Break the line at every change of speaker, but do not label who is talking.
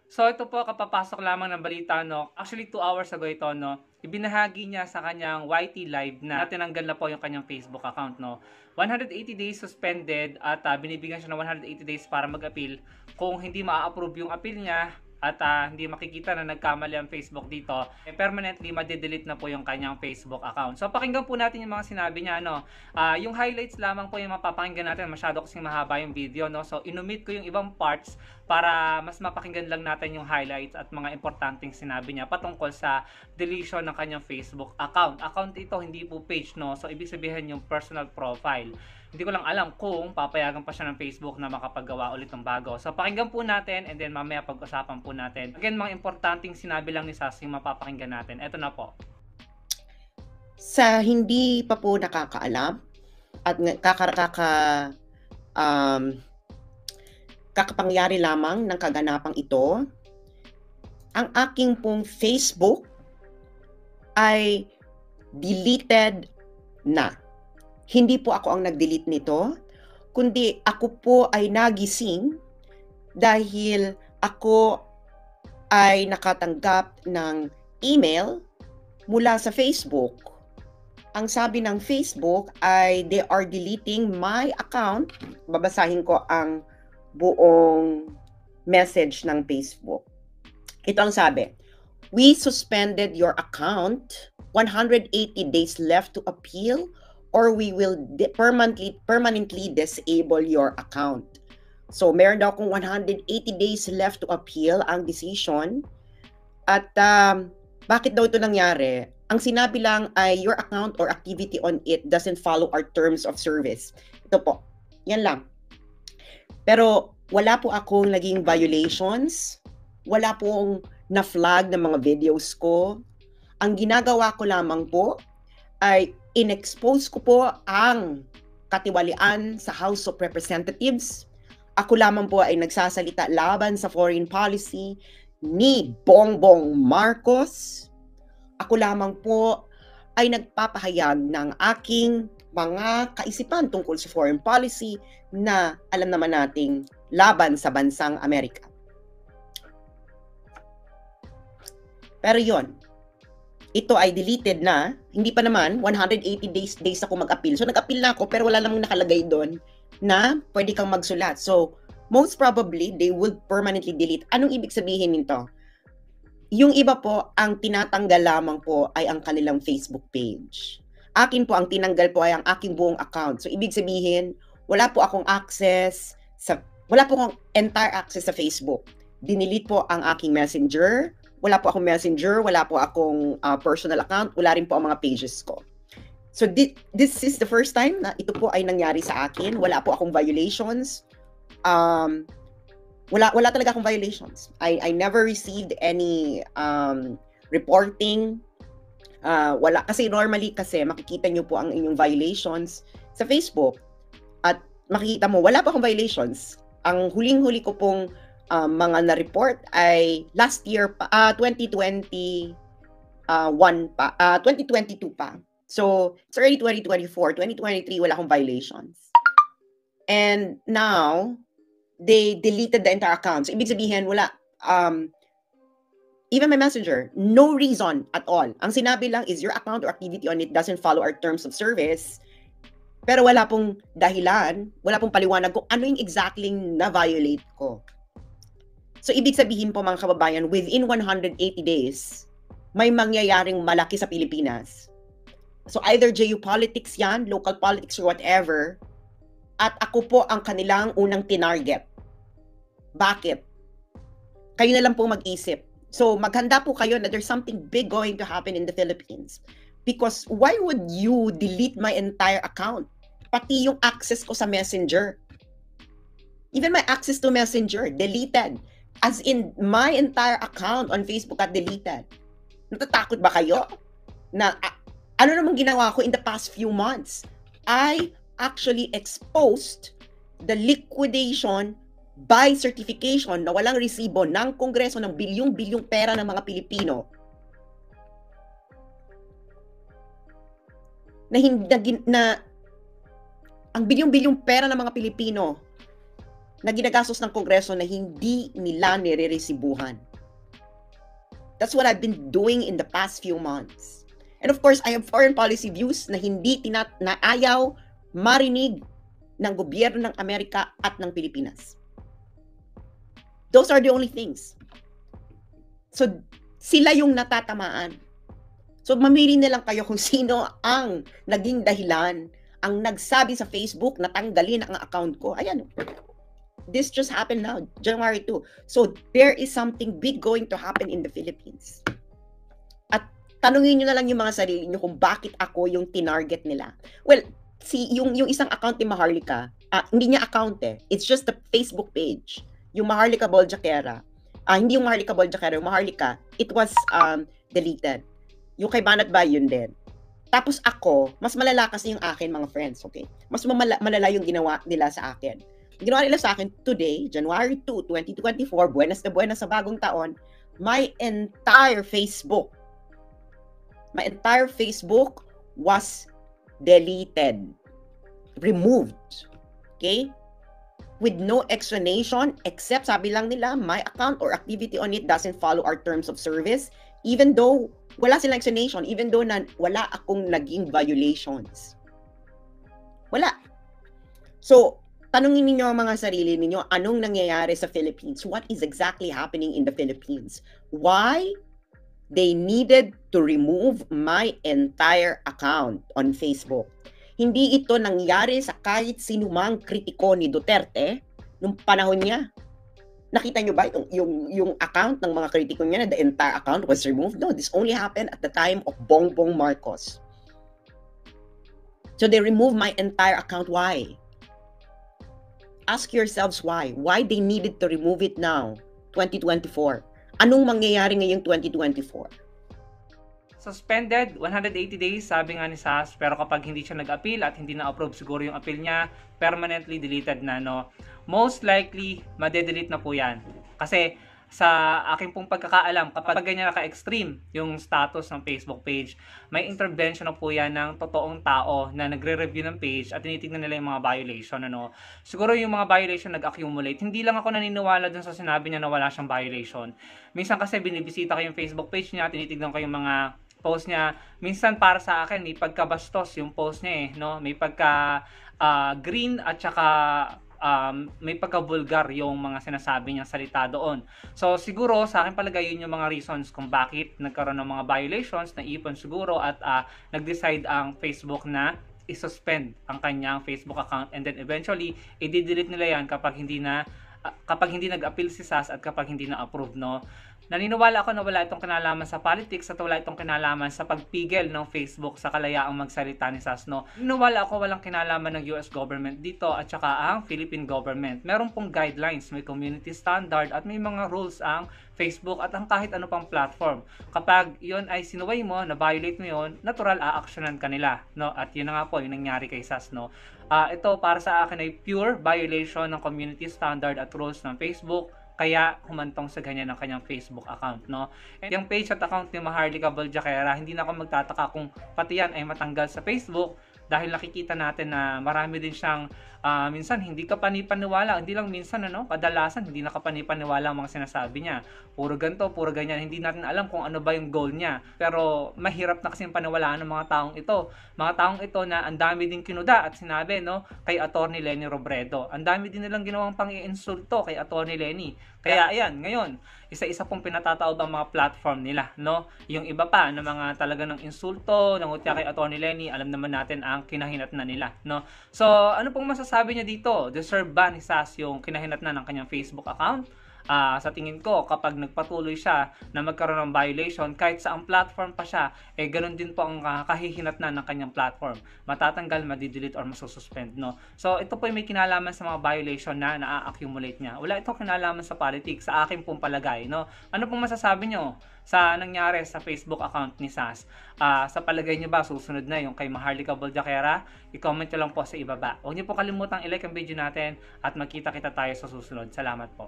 So ito po, kapapasok lamang ng balita, no? Actually, 2 hours ago ito, no? Ibinahagi niya sa kanyang YT Live na tinanggal na po yung kanyang Facebook account, no? 180 days suspended at binibigyan siya ng 180 days para mag-appeal. Kung hindi ma-approve yung appeal niya at hindi makikita na nagkamali ang Facebook dito, permanently made-delete na po yung kanyang Facebook account. So pakinggan po natin yung mga sinabi niya, no? Yung highlights lamang po yung mapapakinggan natin, masyado kasing mahaba yung video, no? So inumit ko yung ibang parts para mas mapakinggan lang natin yung highlights at mga importanteng sinabi niya patungkol sa deletion ng kanyang Facebook account. Account ito, hindi po page, no? So ibig sabihin yung personal profile. Hindi ko lang alam kung papayagan pa siya ng Facebook na makapagawa ulit ng bago. So pakinggan po natin and then mamaya pag-usapan po natin. Again, mga importanteng sinabi lang ni Sassy mapapakinggan natin. Ito na po.
Sa hindi pa po nakakaalam at kakapangyari lamang ng kaganapang ito, ang aking pong Facebook ay deleted na. Hindi po ako ang nag-delete nito, kundi ako po ay nagising dahil ako ay nakatanggap ng email mula sa Facebook. Ang sabi ng Facebook ay they are deleting my account. Babasahin ko ang buong message ng Facebook. Ito ang sabi: "We suspended your account. 180 days left to appeal or we will permanently disable your account." So, meron daw kung 180 days left to appeal ang decision. At bakit daw ito nangyari? Ang sinabi lang ay your account or activity on it doesn't follow our terms of service. Ito po. Yan lang. Pero wala po akong naging violations. Wala pong na-flag ng mga videos ko. Ang ginagawa ko lamang po ay in-expose ko po ang katiwalian sa House of Representatives. Ako lamang po ay nagsasalita laban sa foreign policy ni Bongbong Marcos. Ako lamang po ay nagpapahayag ng aking mga kaisipan tungkol sa foreign policy na alam naman nating laban sa bansang Amerika. Pero yon, ito ay deleted na. Hindi pa naman 180 days ako mag-appeal. So nag-appeal na ako pero wala namang nakalagay doon na pwede kang magsulat. So most probably they will permanently delete. Anong ibig sabihin nito? Yung iba po, ang tinatanggal lamang po ay ang kanilang Facebook page. Akin po, ang tinanggal po ay ang aking buong account. So ibig sabihin, wala po akong entire access sa Facebook. Dinilit po ang aking Messenger. Wala po akong Messenger, wala po akong personal account, wala rin po ang mga pages ko. So this is the first time na ito po ay nangyari sa akin. Wala po akong violations. Wala talaga akong violations. I never received any reporting. Wala kasi normally kasi makikita nyo po ang inyong violations sa Facebook at makikita mo wala pa akong violations. Ang huling-huli ko pong mga na-report ay last year pa, 2022 pa. So, it's already 2024, 2023, wala akong violations. And now, they deleted the entire account. So, ibig sabihin, wala, even my Messenger, no reason at all. Ang sinabi lang is your account or activity on it doesn't follow our terms of service. Pero wala pong dahilan, wala pong paliwanag kung ano yung exactly na-violate ko. So, ibig sabihin po mga kababayan, within 180 days, may mangyayaring malaki sa Pilipinas. So, either geopolitics yan, local politics or whatever, at ako po ang kanilang unang tinarget. Bakit? Kayo na lang po mag-isip. So, maghanda po kayo na there's something big going to happen in the Philippines. Because why would you delete my entire account? Pati yung access ko sa Messenger. Even my access to Messenger, deleted. As in, my entire account on Facebook got deleted. Natatakot ba kayo? Na, ano namang ginawa ko in the past few months? I actually exposed the liquidation by certification na walang resibo ng Kongreso ng bilyong-bilyong pera ng mga Pilipino. Na ang bilyong-bilyong pera ng mga Pilipino na ginagastos ng Kongreso na hindi nila nire-resibuhan. That's what I've been doing in the past few months. And of course, I have foreign policy views na hindi na ayaw marinig ng gobyerno ng Amerika at ng Pilipinas. Those are the only things. So, sila yung natatamaan. So, mamili na lang kayo kung sino ang naging dahilan, ang nagsabi sa Facebook na tanggalin ang account ko. Ayan, this just happened now, January 2. So, there is something big going to happen in the Philippines. At tanungin nyo na lang yung mga sarili nyo kung bakit ako yung tinarget nila. Well, yung isang account ni Maharlika, hindi niya account eh. It's just the Facebook page. Yung Maharlika Boljaquera. Hindi yung Maharlika Boljaquera, yung Maharlika, it was deleted. Yung kay Banat Bay, yun din. Tapos ako, mas malala kasi yung akin mga friends, okay? Mas malala yung ginawa nila sa akin. Ginawa nila sa akin today, January 2, 2024, buenas na buenas sa bagong taon, my entire Facebook was deleted, removed, okay? With no explanation, except sabi lang nila, my account or activity on it doesn't follow our terms of service, even though wala silang explanation, even though wala akong naging violations. Wala. So, tanungin ninyo ang mga sarili ninyo, anong nangyayari sa Philippines? What is exactly happening in the Philippines? Why they needed to remove my entire account on Facebook? Hindi ito nangyari sa kahit sinumang kritiko ni Duterte nung panahon niya. Nakita nyo ba yung account ng mga kritiko niya na the entire account was removed? No, this only happened at the time of Bongbong Marcos. So they removed my entire account. Why? Ask yourselves why. Why they needed to remove it now, 2024? Anong mangyayari ngayong 2024?
Suspended, 180 days, sabi nga ni SAS, pero kapag hindi siya nag-appeal at hindi na-approve siguro yung appeal niya, permanently deleted na, no? Most likely, madedelete na po yan. Kasi sa aking pong pagkakaalam, kapag ganyan naka-extreme yung status ng Facebook page, may intervention na po yan ng totoong tao na nagre-review ng page at tinitignan nila yung mga violation. Ano? Siguro yung mga violation nag-accumulate. Hindi lang ako naniniwala dun sa sinabi niya na wala siyang violation. Minsan kasi binibisita ko yung Facebook page niya, tinitignan ko yung mga post niya. Minsan para sa akin, may pagkabastos yung post niya eh. No? May pagka green at saka may pagka-vulgar yung mga sinasabi niyang salita doon. So siguro sa akin palagay yun yung mga reasons kung bakit nagkaroon ng mga violations, naipon siguro at nag-decide ang Facebook na i-suspend ang kanyang Facebook account and then eventually i-delete nila yan kapag hindi nag-appeal si SAS at kapag hindi na-approve, no? Naniniwala ako na wala itong kinalaman sa politics at wala itong kinalaman sa pagpigil ng Facebook sa kalayaang magsalita ni SAS, no? Naniniwala ako walang kinalaman ng US government dito at saka ang Philippine government. Meron pong guidelines, may community standard at may mga rules ang Facebook at ang kahit ano pang platform. Kapag yon ay sinuway mo, na-violate mo yon, natural a-actionan ka nila, no? At yun na nga po yung nangyari kay SAS, no? Ito para sa akin ay pure violation ng community standard at rules ng Facebook, kaya humantong sa ganyan ang kanyang Facebook account, no? And yung page at account ni Maharlika Boljaquera, hindi na ako magtataka kung pati yan ay matanggal sa Facebook dahil nakikita natin na marami din siyang minsan hindi ka panipaniwala, hindi lang minsan kadalasan hindi na ka panipaniwala ang mga sinasabi niya. Puro ganto, puro ganyan, hindi natin alam kung ano ba yung goal niya. Pero mahirap na kasing paniwalaan ng mga taong ito. Mga taong ito na ang dami din kinuda at sinabi, no, kay Attorney Leni Robredo. Ang dami din nilang ginawang pang-iinsulto kay Attorney Leni. Kaya ayan, ngayon, isa-isa pong pinatataob ang mga platform nila, no? Yung iba pa na mga talaga ng insulto, nangutya kay Attorney Leni, alam naman natin ang kinahinatnan nila, no? So, ano pong masasabi niya dito? Deserve ba ni SAS yung kinahinatnan ng kanyang Facebook account? Sa tingin ko, kapag nagpatuloy siya na magkaroon ng violation, kahit sa ang platform pa siya, ganun din po ang kahihinatnan ng kanyang platform. Matatanggal, madidelete, or masususpend, no? So, ito po may kinalaman sa mga violation na na-accumulate niya. Wala itong kinalaman sa politics, sa akin pong palagay, no? Ano pong masasabi nyo sa nangyari sa Facebook account ni SAS? Sa palagay niyo ba, susunod na yung kay Maharlika Boljaquera? I-comment nyo lang po sa ibaba. Huwag niyo po kalimutang i-like ang video natin at magkita-kita tayo sa susunod. Salamat po.